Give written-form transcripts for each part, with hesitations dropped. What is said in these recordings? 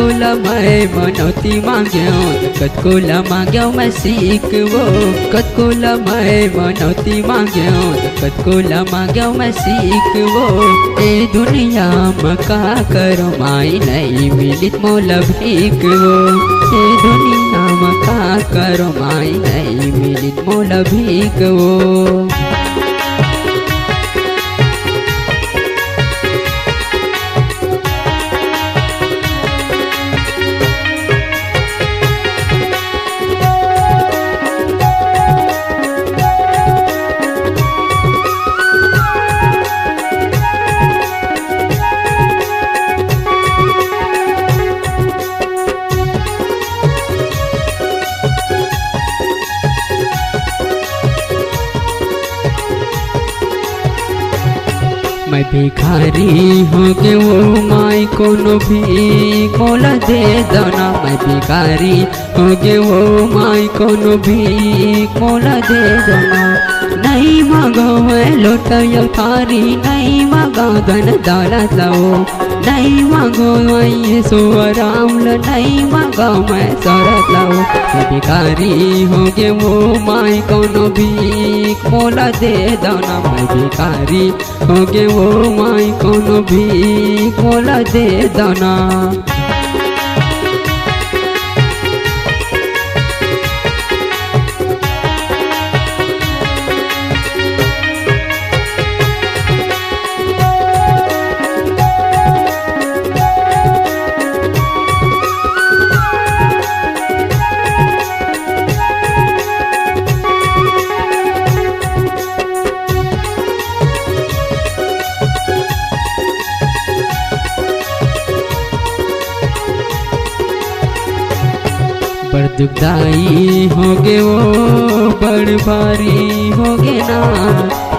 कतको ला मैं मनौती मांग्यो कतको ला मांग्यो मैं सीख वो, कतको ला मैं मनौती मांग्यो कतको ला मांग्यो मैं सीख वो। ए दुनिया में का करो माई नहीं मिलित मोला भीख वो, ए दुनिया में का करो माई नहीं मिलित मोला भीख वो। मैं भिखारी हो के वो माई कोनो भी मोला दे दना, मैं भिखारी हो के वो माई कोनो भी मोला दे दना। नहीं मांगो मैं लोटया थारी, नहीं मांगो धन दौलत लो, नहीं मांगो मैं सुवराम लो, नहीं मांगो मैं शरत लो। मैं भिखारी हो के वो माई कोनो भी मोला दे दना, मैं भिखारी हो के वो माई कोनो भी मोला दे दना। बड़ दुखदाई होगे वो बड़ भारी होगे ना,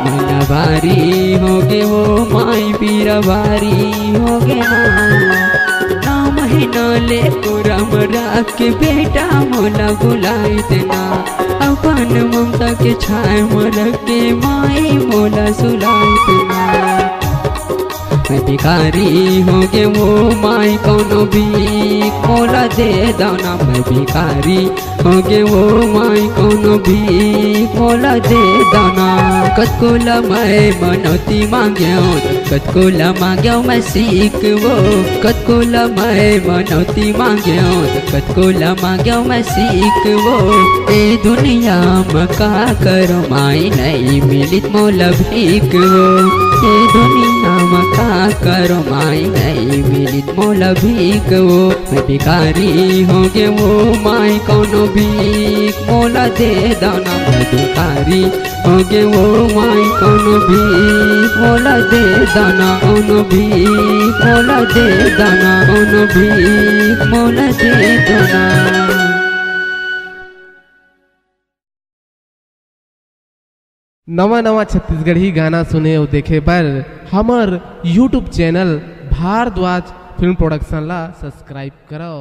मना भारी होगे वो माई पीरा भारी होगे ना। ना महीना ले कुरम राख के बेटा मोला बुलाई देना, अपन ममता के छाए मर के माई मोला सुलाई देना। मैं भिखारी हो के वो माई कोनो भी मोला दे दना, मैं भिखारी हो के वो माई कोनो भी मोला दे दना। कतको ला मैं मनौती मांग्यो कतको ला मांग्यो मैं सीख वो, कतको ला मैं मनौती मांग्यो कतको ला मांग्यो मैं सीख वो। ए दुनिया में का करो माई नहीं मिलित मोला भीख वो, ए दुनिया में का करो माई नहीं मिलित मोला भीख वो। मैं भिखारी हो के वो माई कोनो भी मोला दे दना, मैं भिखारी हो के वो माई कोनो भी मोला दे दना, कोनो भी मोला दे दना, कोनो भी मोला दे दना। नवा नवा छत्तीसगढ़ी गाना सुने और देखे पर हमार YouTube channel Bhardwaj film production ला सब्सक्राइब करो।